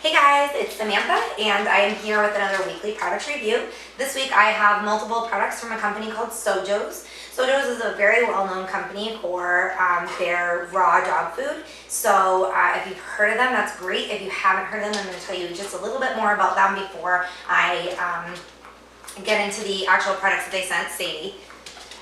Hey guys, it's Samantha and I am here with another weekly product review. This week I have multiple products from a company called Sojos. Sojos is a very well-known company for their raw dog food. So if you've heard of them, that's great. If you haven't heard of them, I'm going to tell you just a little bit more about them before I get into the actual products that they sent Sadie.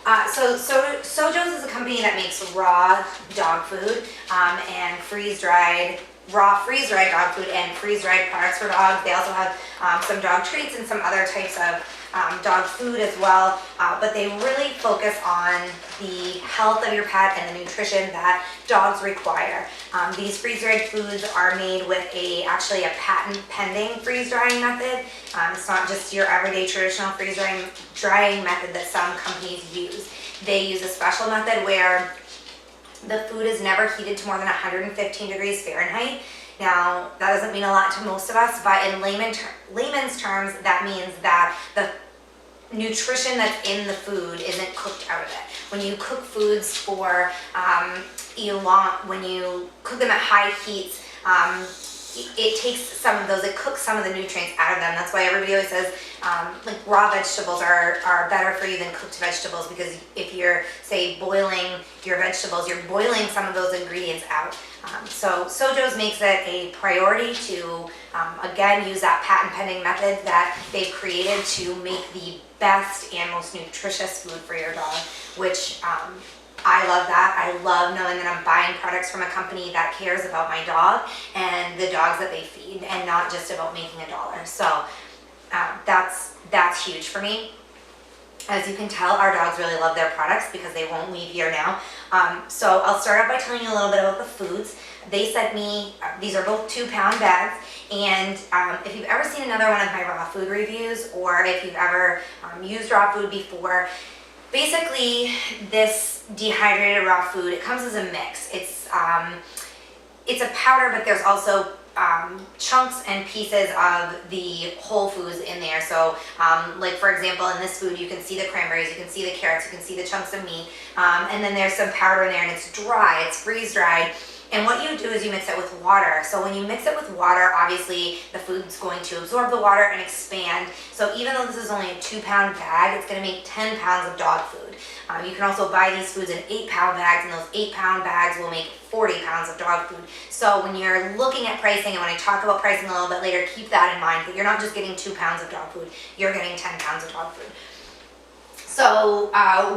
Sojos is a company that makes raw dog food and raw freeze-dried dog food and freeze-dried products for dogs. They also have some dog treats and some other types of dog food as well, but they really focus on the health of your pet and the nutrition that dogs require. These freeze-dried foods are made with actually a patent-pending freeze-drying method. It's not just your everyday traditional freeze-drying method that some companies use. They use a special method where the food is never heated to more than 115 degrees Fahrenheit. Now, that doesn't mean a lot to most of us, but in layman's terms, that means that the nutrition that's in the food isn't cooked out of it. When you cook foods for when you cook them at high heats, it takes some of those, it cooks some of the nutrients out of them. That's why everybody always says like raw vegetables are better for you than cooked vegetables, because if you're, say, boiling your vegetables, you're boiling some of those ingredients out. So Sojos makes it a priority to, again, use that patent-pending method that they've created to make the best and most nutritious food for your dog, which I love that. I love knowing that I'm buying products from a company that cares about my dog and the dogs that they feed, and not just about making $1. So that's huge for me. As you can tell, our dogs really love their products because they won't leave here now. So I'll start off by telling you a little bit about the foods. They sent me, these are both 2-pound bags, and if you've ever seen another one of my raw food reviews, or if you've ever used raw food before, basically this dehydrated raw food, it comes as a mix. It's a powder, but there's also chunks and pieces of the whole foods in there. So like for example, in this food you can see the cranberries, you can see the carrots, you can see the chunks of meat, and then there's some powder in there, and it's dry, it's freeze-dried. And what you do is you mix it with water. So when you mix it with water, obviously the food's going to absorb the water and expand. So even though this is only a 2-pound bag, it's going to make 10 pounds of dog food. You can also buy these foods in 8-pound bags, and those 8-pound bags will make 40 pounds of dog food. So when you're looking at pricing, and when I talk about pricing a little bit later, keep that in mind, that you're not just getting 2 pounds of dog food, you're getting 10 pounds of dog food. So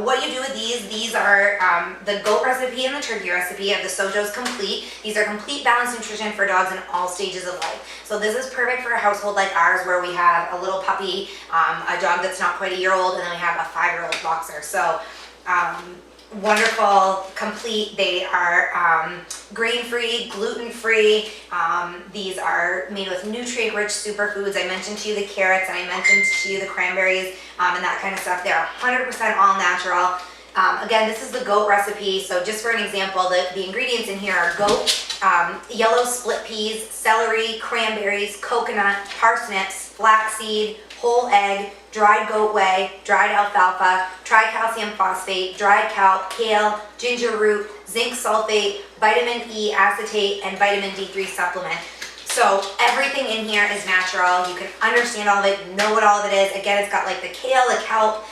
what you do with these are the goat recipe and the turkey recipe of the Sojos Complete. These are complete balanced nutrition for dogs in all stages of life. So this is perfect for a household like ours, where we have a little puppy, a dog that's not quite a year old, and then we have a 5-year-old boxer. So wonderful, complete. They are grain-free, gluten-free. These are made with nutrient-rich superfoods. I mentioned to you the carrots, and I mentioned to you the cranberries and that kind of stuff. They're 100% all natural. Again, this is the goat recipe. So just for an example, the ingredients in here are goat, yellow split peas, celery, cranberries, coconut, parsnips, flaxseed, whole egg, dried goat whey, dried alfalfa, tricalcium phosphate, dried kelp, kale, ginger root, zinc sulfate, vitamin E acetate, and vitamin D3 supplement. So everything in here is natural. You can understand all of it, know what all of it is. Again, it's got like the kale, the kelp,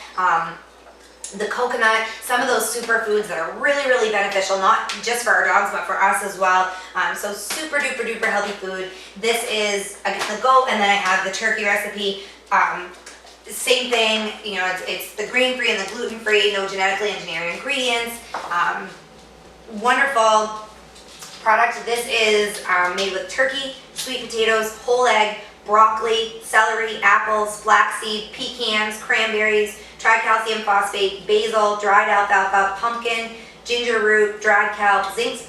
the coconut, some of those superfoods that are really, really beneficial, not just for our dogs, but for us as well. So super duper duper healthy food. This is, again, the goat, and then I have the turkey recipe. Same thing, you know, it's the grain-free and the gluten-free, no genetically engineered ingredients. Wonderful product. This is made with turkey, sweet potatoes, whole egg, broccoli, celery, apples, flaxseed, pecans, cranberries, tricalcium phosphate, basil, dried alfalfa, pumpkin, ginger root, dried kelp, zinc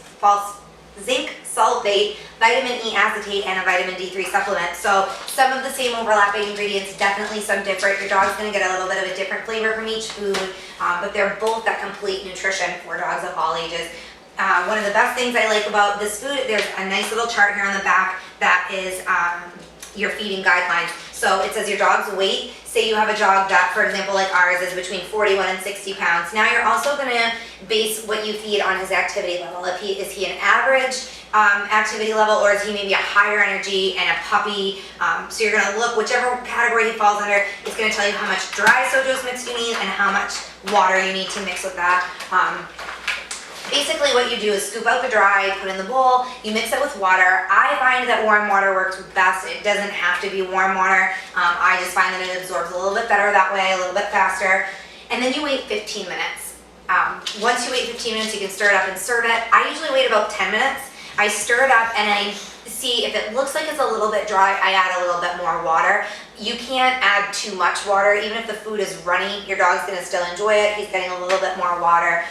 sulfate, vitamin E acetate, and a vitamin D3 supplement. So some of the same overlapping ingredients, definitely some different. Your dog's going to get a little bit of a different flavor from each food, but they're both that complete nutrition for dogs of all ages. One of the best things I like about this food, there's a nice little chart here on the back that is your feeding guidelines. So it says your dog's weight, say you have a dog that, for example, like ours is between 41 and 60 pounds. Now you're also gonna base what you feed on his activity level. Is he an average activity level, or is he maybe a higher energy and a puppy? So you're gonna look, whichever category he falls under, it's gonna tell you how much dry Sojos mix you need and how much water you need to mix with that. Basically what you do is scoop out the dry, put in the bowl, you mix it with water. I find that warm water works best. It doesn't have to be warm water. I just find that it absorbs a little bit better that way, a little bit faster. And then you wait 15 minutes. Once you wait 15 minutes, you can stir it up and serve it. I usually wait about 10 minutes. I stir it up and I see if it looks like it's a little bit dry, I add a little bit more water. You can't add too much water. Even if the food is runny, your dog's gonna still enjoy it. He's getting a little bit more water.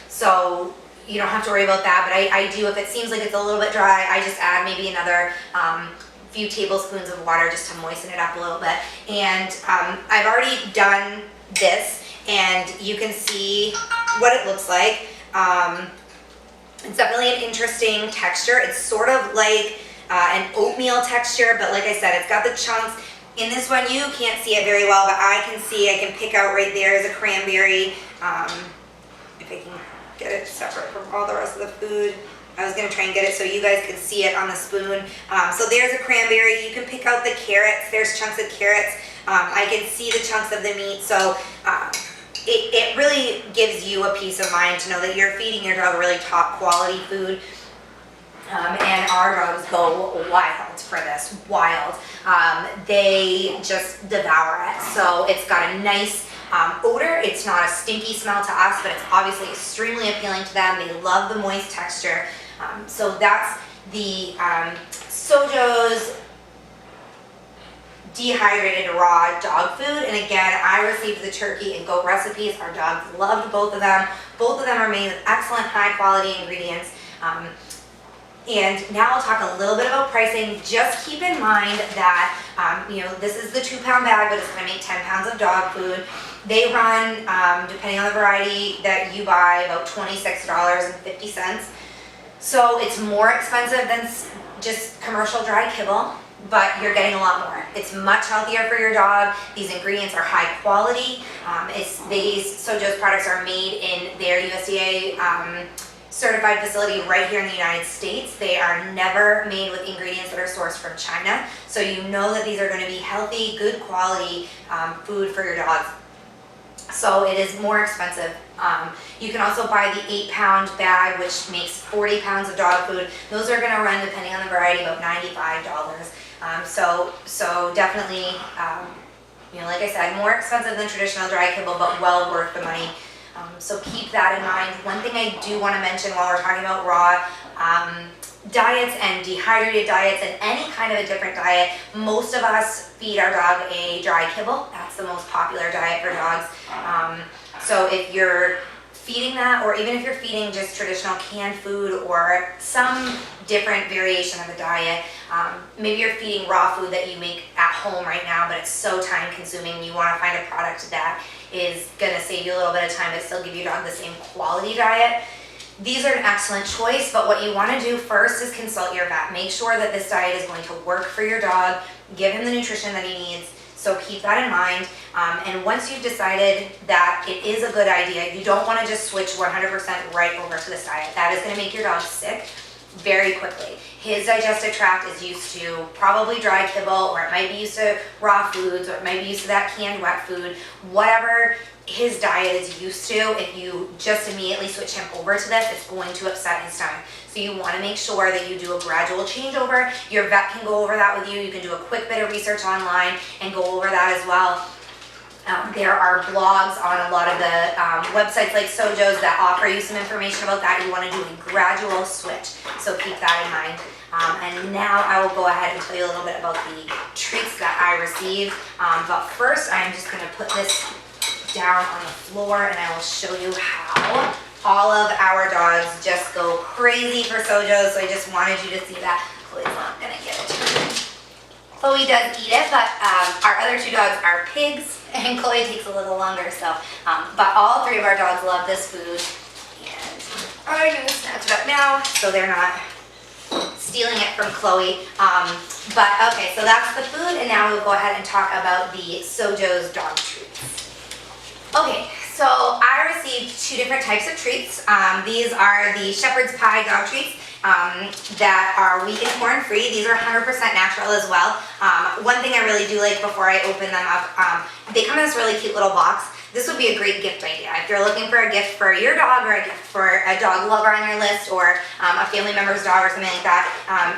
So you don't have to worry about that, but I do, if it seems like it's a little bit dry, I just add maybe another few tablespoons of water just to moisten it up a little bit. And I've already done this, and you can see what it looks like. It's definitely an interesting texture. It's sort of like an oatmeal texture, but like I said, it's got the chunks. In this one, you can't see it very well, but I can see, I can pick out right there is a cranberry. If I can get it separate from all the rest of the food. I was gonna try and get it so you guys can see it on the spoon. So there's a cranberry. You can pick out the carrots. There's chunks of carrots. I can see the chunks of the meat. So it really gives you a peace of mind to know that you're feeding your dog really top quality food. And our dogs go wild for this, wild. They just devour it. So it's got a nice odor. It's not a stinky smell to us, but it's obviously extremely appealing to them. They love the moist texture. So that's the Sojos Dehydrated Raw Dog Food. And again, I received the turkey and goat recipes. Our dogs loved both of them. Both of them are made with excellent high quality ingredients. And now I'll talk a little bit about pricing. Just keep in mind that, this is the 2-pound bag, but it's gonna make 10 pounds of dog food. They run, depending on the variety that you buy, about $26.50. So it's more expensive than just commercial dry kibble, but you're getting a lot more. It's much healthier for your dog. These ingredients are high quality. These Sojos products are made in their USDA certified facility right here in the United States. They are never made with ingredients that are sourced from China. So you know that these are going to be healthy, good quality food for your dogs. So it is more expensive. You can also buy the 8-pound bag, which makes 40 pounds of dog food. Those are going to run, depending on the variety, about $95. So definitely, like I said, more expensive than traditional dry kibble, but well worth the money. So keep that in mind. One thing I do want to mention while we're talking about raw diets and dehydrated diets and any kind of a different diet, most of us feed our dog a dry kibble. That's the most popular diet for dogs. So if you're feeding that, or even if you're feeding just traditional canned food or some different variation of a diet, maybe you're feeding raw food that you make at home right now, but it's so time consuming, you want to find a product that is going to save you a little bit of time but still give your dog the same quality diet. These are an excellent choice, but what you want to do first is consult your vet. Make sure that this diet is going to work for your dog. Give him the nutrition that he needs. So keep that in mind. And once you've decided that it is a good idea, you don't want to just switch 100% right over to this diet. That is going to make your dog sick very quickly. His digestive tract is used to probably dry kibble, or it might be used to raw foods, or it might be used to that canned wet food. Whatever his diet is used to, if you just immediately switch him over to this, it's going to upset his stomach. So you want to make sure that you do a gradual changeover. Your vet can go over that with you. You can do a quick bit of research online and go over that as well. There are blogs on a lot of the websites like Sojos that offer you some information about that. You want to do a gradual switch, so keep that in mind. And now I will go ahead and tell you a little bit about the treats that I received. But first, I'm just going to put this down on the floor and I will show you how all of our dogs just go crazy for Sojos. So I just wanted you to see that. Chloe's not going to get it. Chloe does eat it, but our other two dogs are pigs, and Chloe takes a little longer. So, but all three of our dogs love this food, and I'm going to snatch it up now so they're not stealing it from Chloe. But okay, so that's the food, and now we'll go ahead and talk about the Sojos dog treats. Okay, so I received 2 different types of treats. These are the shepherd's pie dog treats that are wheat and corn free. These are 100% natural as well. One thing I really do like before I open them up, they come in this really cute little box. This would be a great gift idea. If you're looking for a gift for your dog or a gift for a dog lover on your list or a family member's dog or something like that,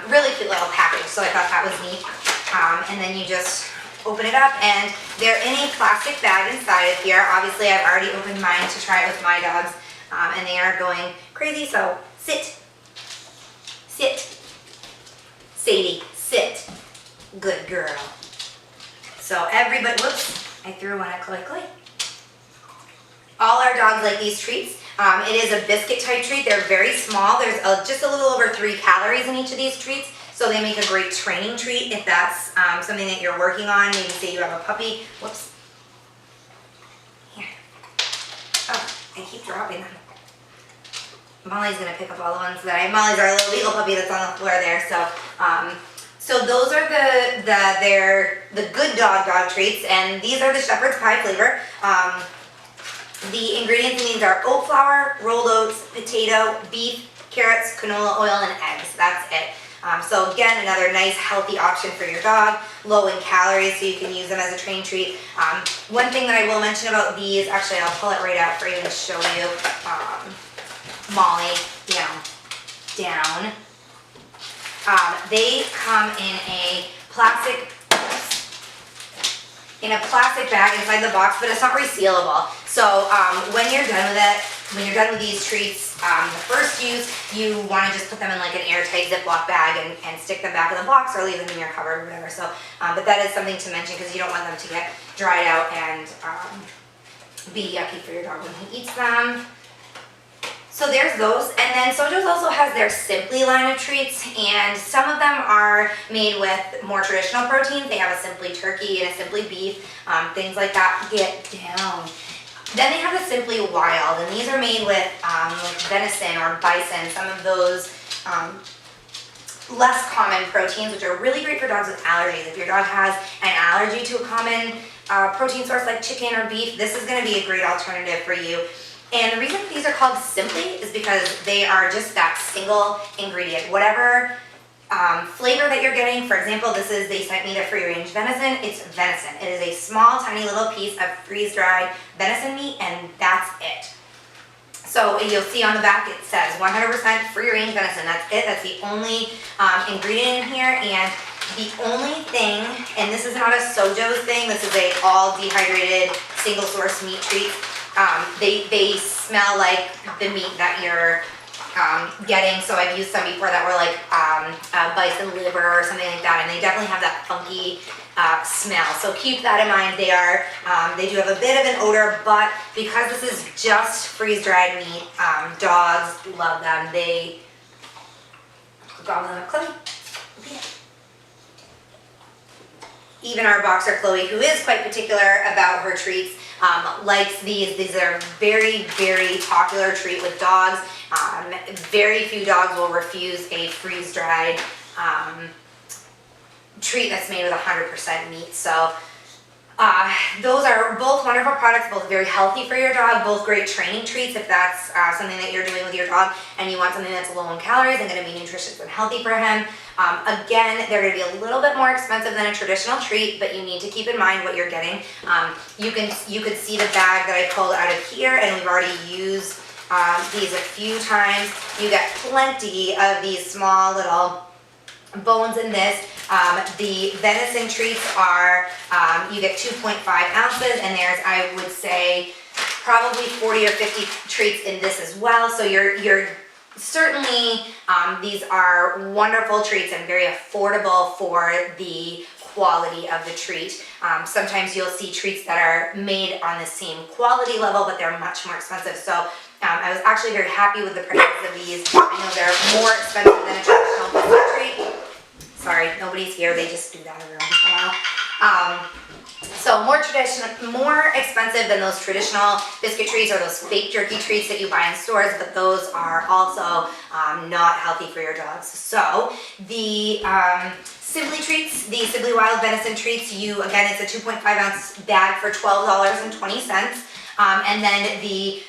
really cute little package. So I thought that was neat. And then you just open it up and they're in a plastic bag inside of here. Obviously I've already opened mine to try it with my dogs and they are going crazy. So sit, Sadie, sit, good girl. So everybody, whoops, I threw one at Chloe. All our dogs like these treats. It is a biscuit type treat. They're very small. There's just a little over 3 calories in each of these treats. So they make a great training treat if that's something that you're working on. Maybe say you have a puppy. Whoops. Here. Oh, I keep dropping them. Molly's gonna pick up all the ones that Molly's our little beagle puppy that's on the floor there. So those are the good dog treats, and these are the shepherd's pie flavor. The ingredients in these are oat flour, rolled oats, potato, beef, carrots, canola oil, and eggs. That's it. So again, another nice healthy option for your dog, low in calories, so you can use them as a training treat. One thing that I will mention about these, actually I'll pull it right out for you and show you. Molly, down. They come in a plastic bag inside the box, but it's not resealable. So when you're done with it, when you're done with these treats, the first use, you want to just put them in like an airtight Ziploc bag and stick them back in the box or leave them in your cupboard or whatever. So, but that is something to mention because you don't want them to get dried out and be yucky for your dog when he eats them. So there's those, and then Sojos also has their Simply line of treats, and some of them are made with more traditional proteins. They have a Simply turkey and a Simply beef, things like that. Get down. Then they have the Simply Wild, and these are made with venison or bison, some of those less common proteins, which are really great for dogs with allergies. If your dog has an allergy to a common protein source like chicken or beef, this is going to be a great alternative for you. And the reason these are called Simply is because they are just that single ingredient. Whatever flavor that you're getting, for example, they sent me the free range venison, it's venison. It is a small, tiny little piece of freeze-dried venison meat, and that's it. So you'll see on the back it says 100% free range venison. That's it. That's the only ingredient in here, and the only thing, and this is not a Sojos thing, this is a all dehydrated single source meat treat. They smell like the meat that you're getting. So I've used some before that were like bison liver or something like that, and they definitely have that funky smell. So keep that in mind. They do have a bit of an odor, but because this is just freeze-dried meat, dogs love them. They gobble them up. Chloe. Even our boxer Chloe, who is quite particular about her treats, likes these. These are very, very popular treat with dogs. Very few dogs will refuse a freeze-dried treat that's made with 100% meat. So those are both wonderful products, both very healthy for your dog, both great training treats if that's something that you're doing with your dog and you want something that's low in calories and going to be nutritious and healthy for him. Again, they're going to be a little bit more expensive than a traditional treat, but you need to keep in mind what you're getting. You could see the bag that I pulled out of here, and we've already used these a few times. You get plenty of these small little bones in this. The venison treats are, you get 2.5 ounces, and there's, I would say, probably 40 or 50 treats in this as well. So you're certainly, these are wonderful treats and very affordable for the quality of the treat. Sometimes you'll see treats that are made on the same quality level, but they're much more expensive. So I was actually very happy with the prices of these. I know they're more expensive than a traditional biscuit treat. Sorry, nobody's here. They just do that every once in a while. So So more expensive than those traditional biscuit treats or those fake jerky treats that you buy in stores, but those are also not healthy for your dogs. So the Simply Treats, the Simply Wild Venison Treats, again, it's a 2.5 ounce bag for $12.20. And then the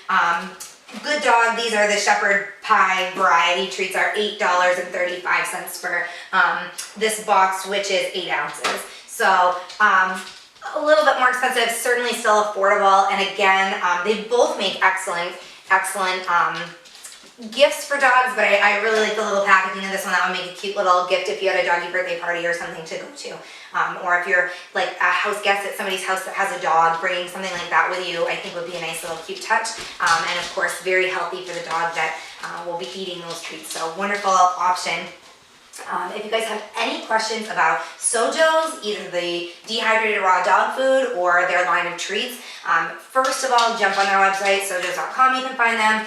Good Dog, these are the shepherd pie variety treats, are $8.35 for this box, which is 8 ounces. So a little bit more expensive, certainly still affordable. And again, they both make excellent gifts for dogs, but I really like the little packaging of this one. That would make a cute little gift if you had a doggy birthday party or something to go to. Or if you're like a house guest at somebody's house that has a dog, bringing something like that with you, I think would be a nice little cute touch. And of course, very healthy for the dog that will be eating those treats. So wonderful option. If you guys have any questions about Sojos, either the dehydrated raw dog food or their line of treats, first of all, jump on their website, sojos.com, you can find them,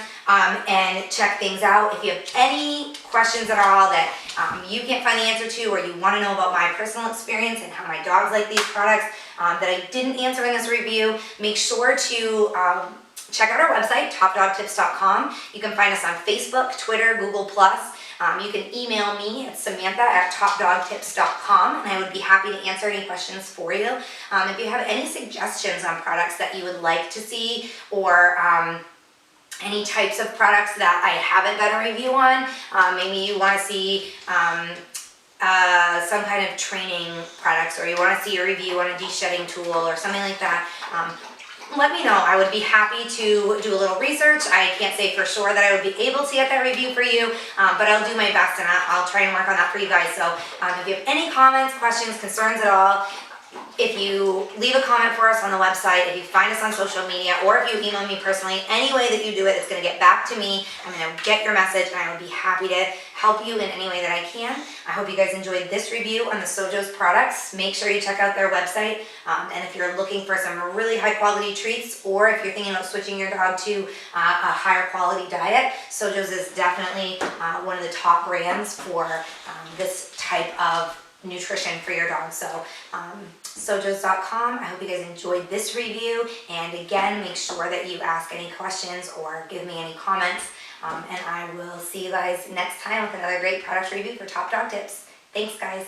and check things out. If you have any questions at all that you can't find the answer to, or you want to know about my personal experience and how my dogs like these products that I didn't answer in this review, make sure to check out our website, topdogtips.com. You can find us on Facebook, Twitter, Google+. You can email me at samantha@topdogtips.com, and I would be happy to answer any questions for you. If you have any suggestions on products that you would like to see, or any types of products that I haven't done a review on, maybe you want to see some kind of training products, or you want to see a review on a de-shedding tool or something like that, let me know. I would be happy to do a little research. I can't say for sure that I would be able to get that review for you, but I'll do my best, and I'll try and work on that for you guys. So if you have any comments, questions, concerns at all, if you leave a comment for us on the website, if you find us on social media, or if you email me personally, any way that you do it, it's going to get back to me. I'm going to get your message, and I would be happy to help you in any way that I can. I hope you guys enjoyed this review on the Sojos products. Make sure you check out their website, and if you're looking for some really high quality treats, or if you're thinking about switching your dog to a higher quality diet, Sojos is definitely one of the top brands for this type of nutrition for your dog. So Sojos.com. I hope you guys enjoyed this review, and again, make sure that you ask any questions or give me any comments, and I will see you guys next time with another great product review for Top Dog Tips. Thanks, guys.